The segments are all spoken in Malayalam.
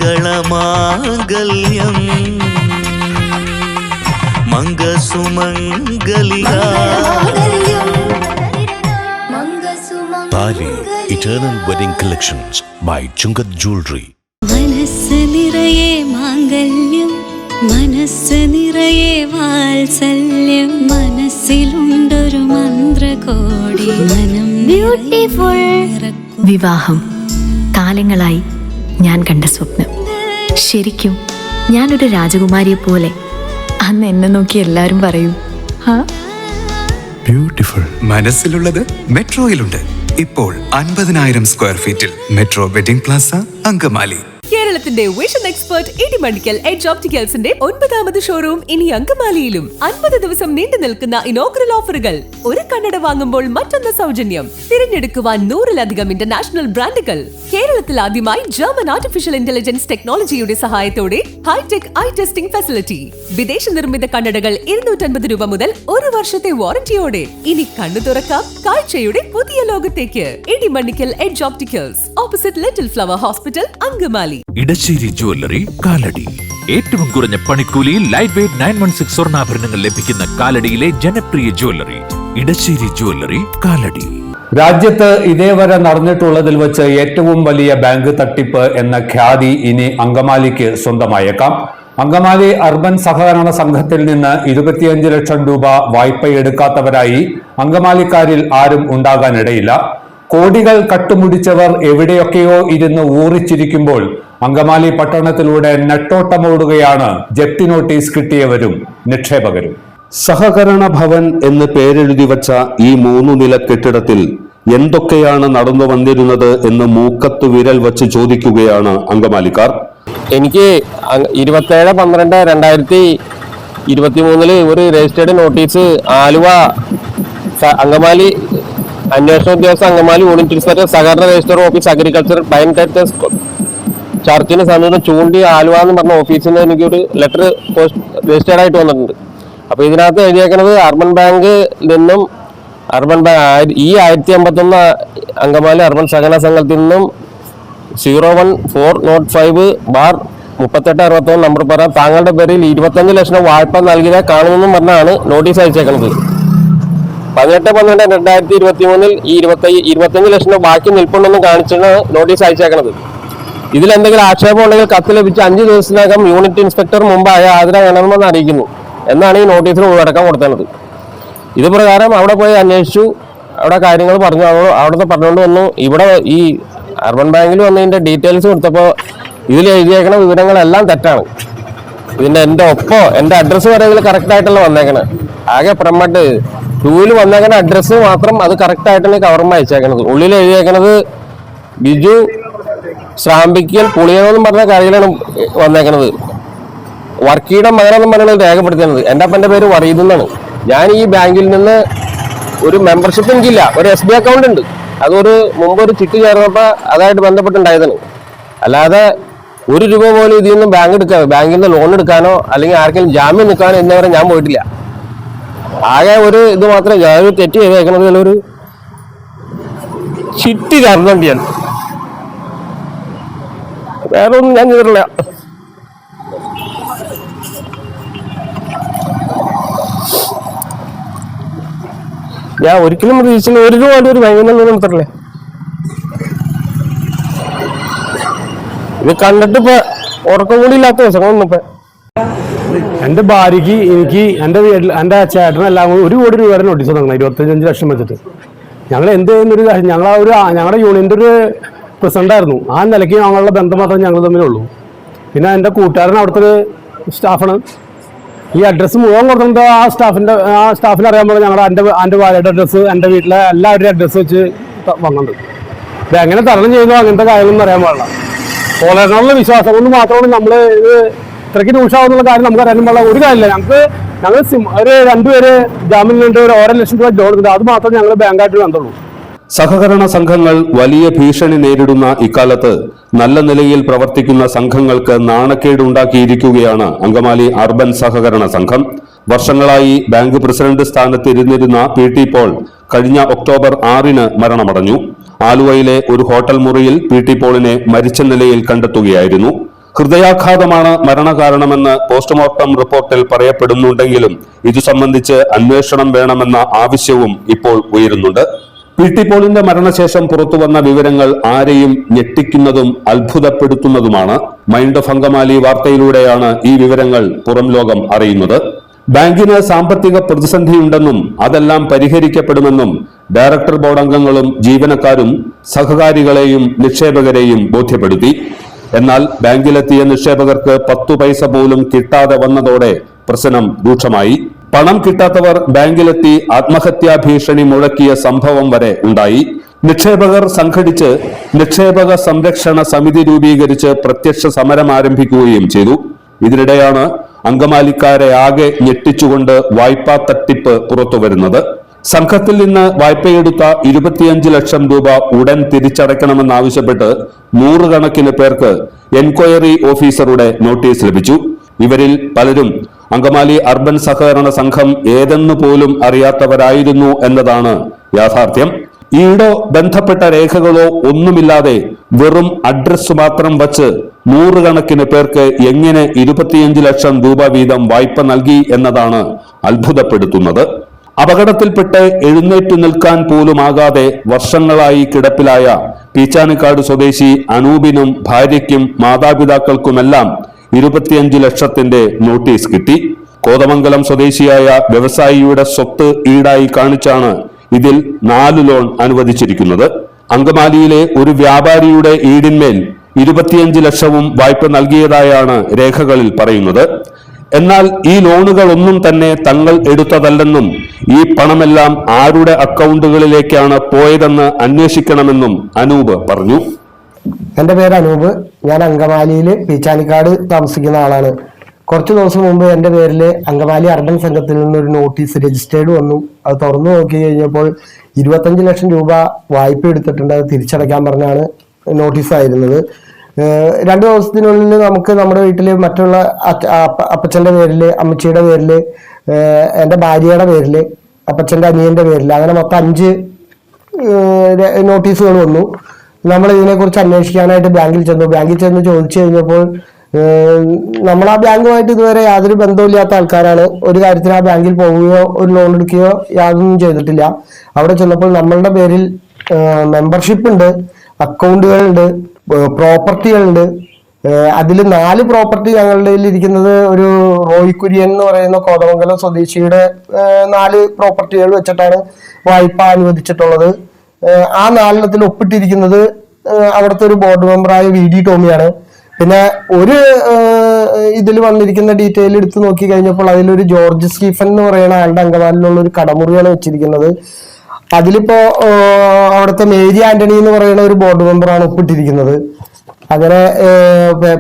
മംഗളമാംഗല്യം മംഗസുമംഗലിക താലി eternal wedding collections by Chungath jewellery. മനസ്സ് നിറയെ മാംഗല്യം മനസ്സ് നിറയെ വാത്സല്യം മനസ്സിലുണ്ടൊരു മന്ത്രകോടി മനം ബ്യൂട്ടിഫുൾ. വിവാഹം കാലങ്ങളായി ഞാൻ കണ്ട സ്വപ്നം. ശരിക്കും ഞാനൊരു രാജകുമാരിയെ പോലെ. അന്ന് എന്നെ നോക്കി എല്ലാരും പറയും ബ്യൂട്ടിഫുൾ. മനസ്സിലുള്ളത് മെട്രോയിലുണ്ട്. ഇപ്പോൾ 50,000 സ്ക്വയർ ഫീറ്റിൽ മെട്രോ വെഡിംഗ് പ്ലാസ അങ്കമാലി. കേരളത്തിന്റെ വിഷൻ എക്സ്പെർട്ട് ഇടിമണ്ണിക്കൽ എഡ്ജ് ഓപ്റ്റിക്കൽസിന്റെ 9ാമത് ഷോറൂം ഇനി അങ്കമാലിയിലും. 50 ദിവസം നീണ്ടു നിൽക്കുന്ന ഇനോഗ്രൽ ഓഫറുകൾ. ഒരു കണ്ണട വാങ്ങുമ്പോൾ മറ്റൊന്ന് സൗജന്യം. തിരഞ്ഞെടുക്കുവാൻ 100-ലധികം ഇന്റർനാഷണൽ ബ്രാൻഡുകൾ. കേരളത്തിൽ ആദ്യമായി ജർമ്മൻ ആർട്ടിഫിഷ്യൽ ഇന്റലിജൻസ് ടെക്നോളജിയുടെ സഹായത്തോടെ ഹൈടെക് ഐ ടെസ്റ്റിംഗ് ഫെസിലിറ്റി. വിദേശ നിർമ്മിത കണ്ണടകൾ 250 രൂപ മുതൽ 1 വർഷത്തെ വാറന്റിയോടെ. ഇനി കണ്ണു തുറക്കാം കാഴ്ചയുടെ പുതിയ ലോകത്തേക്ക്. Edimannickal edge opticals, opposite little flower hospital, Angamaly. Edassery jewellery, Kalady. ഏറ്റവും കുറഞ്ഞ പണിക്കൂലിയിൽ ലൈറ്റ് വെയ്റ്റ് 916 സ്വർണ്ണാഭരണങ്ങൾ ലഭിക്കുന്ന കാലടിയിലെ ജനപ്രിയ ജ്വല്ലറി ഇടശ്ശേരി ജ്വല്ലറി, കാലടി. രാജ്യത്ത് ഇതേവരെ നടന്നിട്ടുള്ളതിൽ വെച്ച് ഏറ്റവും വലിയ ബാങ്ക് തട്ടിപ്പ് എന്ന ഖ്യാതി ഇനി അങ്കമാലിക്ക് സ്വന്തമായേക്കാം. അങ്കമാലി അർബൻ സഹകരണ സംഘത്തിൽ നിന്ന് 25 ലക്ഷം രൂപ വായ്പയെടുക്കാത്തവരായി അങ്കമാലിക്കാരിൽ ആരും ഉണ്ടാകാനിടയില്ല. കോടികൾ കട്ടുമുടിച്ചവർ എവിടെയൊക്കെയോ ഇരുന്ന് ഊറിച്ചിരിക്കുമ്പോൾ അങ്കമാലി പട്ടണത്തിലൂടെ നെട്ടോട്ടമോടുകയാണ് ജപ്തി നോട്ടീസ് കിട്ടിയവരും നിക്ഷേപകരും. സഹകരണ ഭവൻ എന്ന് പേരെഴുതി വച്ച ഈ 3 നില കെട്ടിടത്തിൽ എന്തൊക്കെയാണ് നടന്നു വന്നിരുന്നത് എന്ന് മൂക്കത്ത് വിരൽ വച്ച് ചോദിക്കുകയാണ് അങ്കമാലിക്കാർ. എനിക്ക് 27/12/2023 ഒരു രജിസ്റ്റേർഡ് നോട്ടീസ് ആലുവ അങ്കമാലി അന്വേഷണ ഉദ്യോഗസ്ഥ അങ്കമാലി യൂണിറ്റ് ഇൻസ്പെക്ടർ സഹകരണ രജിസ്റ്റർ ഓഫീസ് അഗ്രികൾച്ചർ ബൈൻഡർ ചർച്ചിന് സമീപം ചൂണ്ടി ആലുവ എന്ന് പറഞ്ഞ ഓഫീസിൽ നിന്ന് എനിക്കൊരു ലെറ്റർ പോസ്റ്റ് രജിസ്റ്റേർഡ് ആയിട്ട് വന്നിട്ടുണ്ട്. അപ്പോൾ ഇതിനകത്ത് എഴുതിയേക്കുന്നത് അർബൻ ബാങ്കിൽ നിന്നും ഈ 1051 അങ്കമാലി അർബൻ സഹകരണ സംഘത്തിൽ നിന്നും 01405/3861 നമ്പർ പറയാം താങ്കളുടെ പേരിൽ 25 ലക്ഷം വായ്പ നൽകിയതായി കാണുമെന്നും പറഞ്ഞാണ് നോട്ടീസ് അയച്ചേക്കുന്നത്. 18/12/2023 ഈ 25 ലക്ഷം ബാക്കി നിൽപ്പുണ്ടെന്ന് കാണിച്ചാണ് നോട്ടീസ് അയച്ചേക്കുന്നത്. ഇതിലെന്തെങ്കിലും ആക്ഷേപം ഉണ്ടെങ്കിൽ കത്ത് ലഭിച്ച് 5 ദിവസത്തിനകം യൂണിറ്റ് ഇൻസ്പെക്ടർ മുമ്പായ ഹാജരാകണമെന്ന് അറിയിക്കുന്നു എന്നാണ് ഈ നോട്ടീസിന് ഉള്ളടക്കം കൊടുത്തത്. ഇത് പ്രകാരം അവിടെ പോയി അന്വേഷിച്ചു, അവിടെ കാര്യങ്ങൾ പറഞ്ഞു, അവിടുത്തെ പറഞ്ഞുകൊണ്ട് വന്നു. ഇവിടെ ഈ അർബൻ ബാങ്കിൽ വന്നതിൻ്റെ ഡീറ്റെയിൽസ് കൊടുത്തപ്പോൾ ഇതിൽ എഴുതിയേക്കണ വിവരങ്ങളെല്ലാം തെറ്റാണ്. ഇതിൻ്റെ എൻ്റെ അഡ്രസ്സ് വരെയെങ്കിലും കറക്റ്റായിട്ടുള്ള വന്നേക്കണേ. ആകെ പ്രമട്ട് 2-ൽ വന്നേക്കണ അഡ്രസ്സ് മാത്രം അത് കറക്റ്റായിട്ടാണ് കവർമ്മ അയച്ചേക്കണത്. ഉള്ളിൽ എഴുതിയേക്കണത് ബിജു ശ്രാമ്പിക്കൽ പുളിയനെന്നും പറഞ്ഞ കാര്യങ്ങളാണ് വന്നേക്കണത്. വർക്കിയുടെ മകനെന്നും പറഞ്ഞാണ് രേഖപ്പെടുത്തുന്നത്. എൻ്റെ അപ്പൻ്റെ പേര് വറീദെന്നാണ്. ഞാൻ ഈ ബാങ്കിൽ നിന്ന് ഒരു മെമ്പർഷിപ്പ് എനിക്കില്ല, ഒരു SB അക്കൗണ്ട് ഉണ്ട്. അതൊരു മുമ്പൊരു ചിട്ടി ചേർന്നപ്പോൾ അതായിട്ട് ബന്ധപ്പെട്ടുണ്ടായതാണ്. അല്ലാതെ 1 രൂപ പോലും ഇതിൽ നിന്ന് ബാങ്കിൽ നിന്ന് ലോൺ എടുക്കാനോ അല്ലെങ്കിൽ ആർക്കെങ്കിലും ജാമ്യം നിൽക്കാനോ ഇന്നവരെ ഞാൻ പോയിട്ടില്ല. ആകെ ഒരു ഇത് മാത്രമേ ഞാനൊരു തെറ്റ് ചെയ്തേക്കുന്നത്, ഒരു ചിട്ടി ചേർന്നുണ്ട്. ഞാൻ വേറെ ഒന്നും ഞാൻ ചെയ്തിട്ടില്ല. ഞാൻ ഒരിക്കലും പ്രതീക്ഷിച്ചില്ല 1 രൂപ ഒരു ബാങ്കിൽ നിന്ന് എടുത്തിട്ടില്ലേ. ഇത് കണ്ടിട്ട് ഇപ്പൊ ഉറക്കം കൂടി ഇല്ലാത്ത ദിവസങ്ങളൊന്നും ഇപ്പൊ എൻ്റെ ഭാര്യയ്ക്ക് എനിക്ക് എൻ്റെ വീട്ടിൽ എൻ്റെ ചേട്ടനെല്ലാം കൂടി 1 കോടി രൂപയുടെ നോട്ടീസ് തുടങ്ങണം 25 ലക്ഷം വെച്ചിട്ട്. ഞങ്ങൾ എന്ത് ചെയ്യുന്നൊരു ഞങ്ങളുടെ യൂണിയൻ്റെ ഒരു പ്രസിഡൻ്റായിരുന്നു. ആ നിലയ്ക്ക് ഞങ്ങളുടെ ബന്ധം മാത്രമേ ഞങ്ങൾ തമ്മിലുള്ളൂ. പിന്നെ എൻ്റെ കൂട്ടുകാരൻ അവിടുത്തെ ഒരു സ്റ്റാഫാണ്. ഈ അഡ്രസ്സ് മുഴുവൻ കൊടുക്കുന്നത് ആ സ്റ്റാഫിന് അറിയാൻ പോലെ എൻ്റെ ഭാര്യയുടെ അഡ്രസ്സ് എൻ്റെ വീട്ടിലെ എല്ലാവരുടെയും അഡ്രസ്സ് വെച്ച് വന്നിട്ടുണ്ട്. ഇത് എങ്ങനെ തരണം ചെയ്യുന്നു അങ്ങനത്തെ കാര്യങ്ങളൊന്നും അറിയാൻ പാടില്ല. പോലെയുള്ള വിശ്വാസം കൊണ്ട് മാത്രമാണ് നമ്മൾ ഇത് ഇത്രയ്ക്ക് രൂക്ഷമാവുന്നുള്ള കാര്യം നമുക്ക് അറിയാൻ പാടില്ല. ഒരു കാര്യമില്ല. ഞങ്ങൾ ഒരു 2 പേര് ജാമ്യം വേണ്ടി ഒരു 1.5 ലക്ഷം രൂപ ലോൺ എടുത്തിട്ട് അത് മാത്രം ഞങ്ങൾ ബാങ്കായിട്ട് ബന്ധമുള്ളൂ. സഹകരണ സംഘങ്ങൾ വലിയ ഭീഷണി നേരിടുന്ന ഇക്കാലത്ത് നല്ല നിലയിൽ പ്രവർത്തിക്കുന്ന സംഘങ്ങൾക്ക് നാണക്കേടുണ്ടാക്കിയിരിക്കുകയാണ് അങ്കമാലി അർബൻ സഹകരണ സംഘം. വർഷങ്ങളായി ബാങ്ക് പ്രസിഡന്റ് സ്ഥാനത്തിരുന്നിരുന്ന PT പോൾ കഴിഞ്ഞ ഒക്ടോബർ 6-ന് മരണമടഞ്ഞു. ആലുവയിലെ ഒരു ഹോട്ടൽ മുറിയിൽ PT പോളിനെ മരിച്ച നിലയിൽ കണ്ടെത്തുകയായിരുന്നു. ഹൃദയാഘാതമാണ് മരണകാരണമെന്ന് പോസ്റ്റ്മോർട്ടം റിപ്പോർട്ടിൽ പറയപ്പെടുന്നുണ്ടെങ്കിലും ഇതു സംബന്ധിച്ച് അന്വേഷണം വേണമെന്ന ആവശ്യവും ഇപ്പോൾ ഉയരുന്നുണ്ട്. PT പോളിന്റെ മരണശേഷം പുറത്തുവന്ന വിവരങ്ങൾ ആരെയും ഞെട്ടിക്കുന്നതും അത്ഭുതപ്പെടുത്തുന്നതുമാണ്. മൈൻഡ് ഓഫ് അങ്കമാലി വാർത്തയിലൂടെയാണ് ഈ വിവരങ്ങൾ പുറം ലോകം അറിയുന്നത്. ബാങ്കിന് സാമ്പത്തിക പ്രതിസന്ധിയുണ്ടെന്നും അതെല്ലാം പരിഹരിക്കപ്പെടുമെന്നും ഡയറക്ടർ ബോർഡ് അംഗങ്ങളും ജീവനക്കാരും സഹകാരികളെയും നിക്ഷേപകരെയും ബോധ്യപ്പെടുത്തി. എന്നാൽ ബാങ്കിലെത്തിയ നിക്ഷേപകർക്ക് 10 പൈസ പോലും കിട്ടാതെ വന്നതോടെ പ്രശ്നം രൂക്ഷമായി. പണം കിട്ടാത്തവർ ബാങ്കിലെത്തി ആത്മഹത്യാ ഭീഷണി മുഴക്കിയ സംഭവം വരെ ഉണ്ടായി. നിക്ഷേപകർ സംഘടിച്ച് നിക്ഷേപക സംരക്ഷണ സമിതി രൂപീകരിച്ച് പ്രത്യക്ഷ സമരം ആരംഭിക്കുകയും ചെയ്തു. ഇതിനിടെയാണ് അങ്കമാലിക്കാരെ ആകെ ഞെട്ടിച്ചുകൊണ്ട് വായ്പാ തട്ടിപ്പ് പുറത്തുവരുന്നത്. സംഘത്തിൽ നിന്ന് വായ്പയെടുത്ത 25 ലക്ഷം രൂപ ഉടൻ തിരിച്ചടയ്ക്കണമെന്നാവശ്യപ്പെട്ട് 100 കണക്കിന് പേർക്ക് എൻക്വയറി ഓഫീസറുടെ നോട്ടീസ് ലഭിച്ചു. ഇവരിൽ പലരും അങ്കമാലി അർബൻ സഹകരണ സംഘം ഏതെന്നു പോലും അറിയാത്തവരായിരുന്നു എന്നതാണ് യാഥാർത്ഥ്യം. ഈടോ ബന്ധപ്പെട്ട രേഖകളോ ഒന്നുമില്ലാതെ വെറും അഡ്രസ് മാത്രം വച്ച് 100 കണക്കിന് പേർക്ക് എങ്ങനെ 25 ലക്ഷം രൂപ വീതം വായ്പ നൽകി എന്നതാണ് അത്ഭുതപ്പെടുത്തുന്നത്. അപകടത്തിൽപ്പെട്ട് എഴുന്നേറ്റു നിൽക്കാൻ പോലുമാകാതെ വർഷങ്ങളായി കിടപ്പിലായ പീച്ചാനിക്കാട് സ്വദേശി അനൂപിനും ഭാര്യയ്ക്കും മാതാപിതാക്കൾക്കുമെല്ലാം 25 ലക്ഷത്തിന്റെ നോട്ടീസ് കിട്ടി. കോതമംഗലം സ്വദേശിയായ വ്യവസായിയുടെ സ്വത്ത് ഈടായി കാണിച്ചാണ് ഇതിൽ 4 ലോൺ അനുവദിച്ചിരിക്കുന്നത്. അങ്കമാലിയിലെ ഒരു വ്യാപാരിയുടെ ഈടിന്മേൽ 25 ലക്ഷവും വായ്പ നൽകിയതായാണ് രേഖകളിൽ പറയുന്നത്. എന്നാൽ ഈ ലോണുകളൊന്നും തന്നെ തങ്ങൾ എടുത്തതല്ലെന്നും ഈ പണമെല്ലാം ആരുടെ അക്കൗണ്ടുകളിലേക്കാണ് പോയതെന്ന് അന്വേഷിക്കണമെന്നും അനൂപ് പറഞ്ഞു. എൻ്റെ പേര് അനൂപ്. ഞാൻ അങ്കമാലിയിൽ പീച്ചാനിക്കാട് താമസിക്കുന്ന ആളാണ്. കുറച്ച് ദിവസം മുമ്പ് എൻ്റെ പേരിൽ അങ്കമാലി അർബൻ സംഘത്തിൽ നിന്നൊരു നോട്ടീസ് രജിസ്റ്റേർഡ് വന്നു. അത് തുറന്നു നോക്കി കഴിഞ്ഞപ്പോൾ 25 ലക്ഷം രൂപ വായ്പ എടുത്തിട്ടുണ്ട്, അത് തിരിച്ചടയ്ക്കാൻ പറഞ്ഞാണ് നോട്ടീസ് ആയിരുന്നത്. 2 ദിവസത്തിനുള്ളിൽ നമുക്ക് നമ്മുടെ വീട്ടിൽ മറ്റുള്ള അപ്പച്ചൻ്റെ പേരിൽ, അമ്മച്ചിയുടെ പേരിൽ, എൻ്റെ ഭാര്യയുടെ പേരിൽ, അപ്പച്ചൻ്റെ അനിയൻ്റെ പേരിൽ, അങ്ങനെ മൊത്തം 5 നോട്ടീസുകൾ വന്നു. നമ്മൾ ഇതിനെക്കുറിച്ച് അന്വേഷിക്കാനായിട്ട് ബാങ്കിൽ ചെന്ന് ചോദിച്ചു കഴിഞ്ഞപ്പോൾ നമ്മൾ ആ ബാങ്കുമായിട്ട് ഇതുവരെ യാതൊരു ബന്ധമില്ലാത്ത ആൾക്കാരാണ്. ഒരു കാര്യത്തിന് ആ ബാങ്കിൽ പോവുകയോ ഒരു ലോൺ എടുക്കുകയോ യാതൊന്നും ചെയ്തിട്ടില്ല. അവിടെ ചെന്നപ്പോൾ നമ്മളുടെ പേരിൽ മെമ്പർഷിപ്പ് ഉണ്ട്, അക്കൗണ്ടുകളുണ്ട്, പ്രോപ്പർട്ടികളുണ്ട്. അതിൽ 4 പ്രോപ്പർട്ടി ഞങ്ങളുടെ ഇരിക്കുന്നത് ഒരു റോയ് കുര്യൻ എന്ന് പറയുന്ന കോതമംഗലം സ്വദേശിയുടെ 4 പ്രോപ്പർട്ടികൾ വെച്ചിട്ടാണ് വായ്പ അനുവദിച്ചിട്ടുള്ളത്. ആ 4 ഒപ്പിട്ടിരിക്കുന്നത് അവിടുത്തെ ഒരു ബോർഡ് മെമ്പറായ VD ടോമിയാണ്. പിന്നെ ഒരു ഇതിൽ വന്നിരിക്കുന്ന ഡീറ്റെയിൽ എടുത്ത് നോക്കി കഴിഞ്ഞപ്പോൾ അതിലൊരു ജോർജ് സ്റ്റീഫൻ എന്ന് പറയുന്ന ആളുടെ അങ്കമാലിലുള്ള ഒരു കടമുറിയാണ് വെച്ചിരിക്കുന്നത്. അതിലിപ്പോ അവിടുത്തെ മേരി ആന്റണി എന്ന് പറയുന്ന ഒരു ബോർഡ് മെമ്പറാണ് ഒപ്പിട്ടിരിക്കുന്നത്. അങ്ങനെ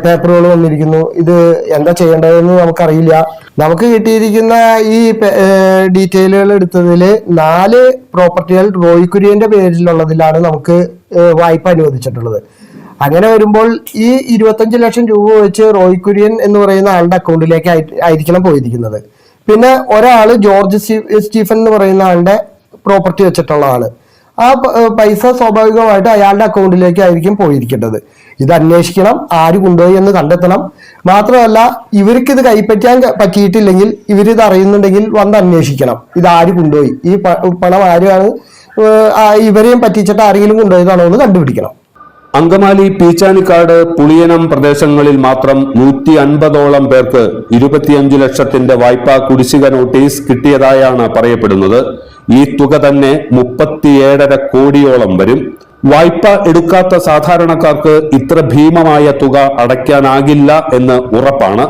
പേപ്പറുകൾ വന്നിരിക്കുന്നു. ഇത് എന്താ ചെയ്യേണ്ടതെന്ന് നമുക്കറിയില്ല. നമുക്ക് കിട്ടിയിരിക്കുന്ന ഈ ഡീറ്റെയിലുകൾ എടുത്തതിൽ 4 പ്രോപ്പർട്ടികൾ റോയ് കുര്യന്റെ പേരിലുള്ളതിലാണ് നമുക്ക് വായ്പ അനുവദിച്ചിട്ടുള്ളത്. അങ്ങനെ വരുമ്പോൾ ഈ 25 ലക്ഷം രൂപ വെച്ച് റോയ് കുര്യൻ എന്ന് പറയുന്ന ആളുടെ അക്കൗണ്ടിലേക്ക് ആയിരിക്കണം പോയിരിക്കുന്നത്. പിന്നെ ഒരാള് ജോർജ് സ്റ്റീഫൻ എന്ന് പറയുന്ന ആളുടെ പ്രോപ്പർട്ടി വെച്ചിട്ടുള്ളതാണ്. ആ പൈസ സ്വാഭാവികമായിട്ട് അയാളുടെ അക്കൗണ്ടിലേക്ക് ആയിരിക്കും പോയിരിക്കേണ്ടത്. ഇത് അന്വേഷിക്കണം, ആര് കൊണ്ടുപോയി എന്ന് കണ്ടെത്തണം. മാത്രമല്ല ഇവർക്ക് ഇത് കൈപ്പറ്റാൻ പറ്റിയിട്ടില്ലെങ്കിൽ, ഇവരിത് അറിയുന്നുണ്ടെങ്കിൽ വന്ന് അന്വേഷിക്കണം, ഇത് ആര് കൊണ്ടുപോയി, ഈ പണം ആരാണ്, ഇവരെയും പറ്റിച്ചിട്ട് ആരെങ്കിലും കൊണ്ടുപോയതാണോ എന്ന് കണ്ടുപിടിക്കണം. അങ്കമാലി പീച്ചാനിക്കാട് പുളിയനം പ്രദേശങ്ങളിൽ മാത്രം 150ഓളം പേർക്ക് 25 ലക്ഷത്തിന്റെ വായ്പാ കുടിശ്ശിക നോട്ടീസ് കിട്ടിയതായാണ് പറയപ്പെടുന്നത്. ഈ തുക തന്നെ 37.5 കോടിയോളം വരും. വായ്പ എടുക്കാത്ത സാധാരണക്കാർക്ക് ഇത്ര ഭീമമായ തുക അടയ്ക്കാനാകില്ല എന്ന് ഉറപ്പാണ്.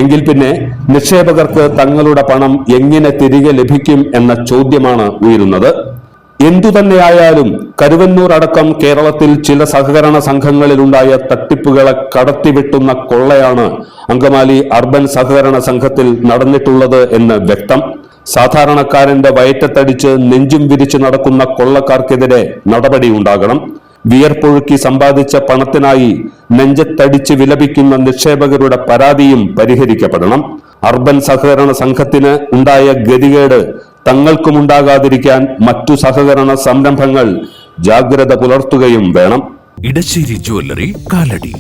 എങ്കിൽ പിന്നെ നിക്ഷേപകർക്ക് തങ്ങളുടെ പണം എങ്ങനെ തിരികെ ലഭിക്കും എന്ന ചോദ്യമാണ് ഉയരുന്നത്. എന്തുതന്നെയായാലും കരുവന്നൂർ അടക്കം കേരളത്തിൽ ചില സഹകരണ സംഘങ്ങളിലുണ്ടായ തട്ടിപ്പുകളെ കടത്തിവിട്ടുന്ന കൊള്ളയാണ് അങ്കമാലി അർബൻ സഹകരണ സംഘത്തിൽ നടന്നിട്ടുള്ളത് എന്ന് വ്യക്തം. സാധാരണക്കാരന്റെ വയറ്റത്തടിച്ച് നെഞ്ചും വിരിച്ചു നടക്കുന്ന കൊള്ളക്കാർക്കെതിരെ നടപടിയുണ്ടാകണം. വിയർപ്പൊഴുക്കി സമ്പാദിച്ച പണത്തിനായി നെഞ്ചത്തടിച്ച് വിലപിക്കുന്ന നിക്ഷേപകരുടെ പരാതിയും പരിഹരിക്കപ്പെടണം. അർബൻ സഹകരണ സംഘത്തിന് ഉണ്ടായ ഗതികേട് തങ്ങൾക്കുമുണ്ടാകാതിരിക്കാൻ മറ്റു സഹകരണ സംരംഭങ്ങൾ ജാഗ്രത പുലർത്തുകയും വേണം. ഇടശ്ശേരി ജ്വല്ലറി, കാലടി.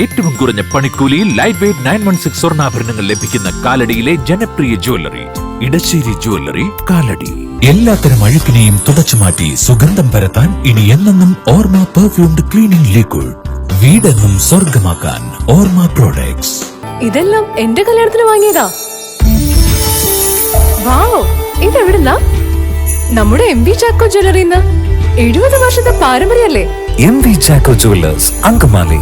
ഏറ്റവും കുറഞ്ഞ പണിക്കൂലിയിൽ ലൈറ്റ് വെയ്റ്റ് 916 സ്വർണ്ണാഭരണങ്ങൾ ലഭിക്കുന്ന കാലടിയിലെ ജനപ്രിയ ജ്വല്ലറി ഇടശ്ശേരി ജ്വല്ലറി, കാലടി. എല്ലാത്തരം അഴുക്കിനെയും തുടച്ചു മാറ്റി സുഗന്ധം പരത്താൻ ഇനി എന്നെന്നും ഓർമ്മ പെർഫ്യൂംഡ് ക്ലീനിംഗ് ലിക്വിഡ്. വീടെന്നും സ്വർഗമാക്കാൻ ഓർമ്മ പ്രോഡക്ട്സ്. ഇതെല്ലാം എന്റെ കല്യാണത്തിന് വാങ്ങിയതാ. വാവ്, ഇതെവിടുന്നാ? നമ്മുടെ MV ചാക്കോ ജ്വല്ലറിന്ന്. 70 വർഷത്തെ പാരമ്പര്യല്ലേ? MV Chacko jewellers, Angamaly.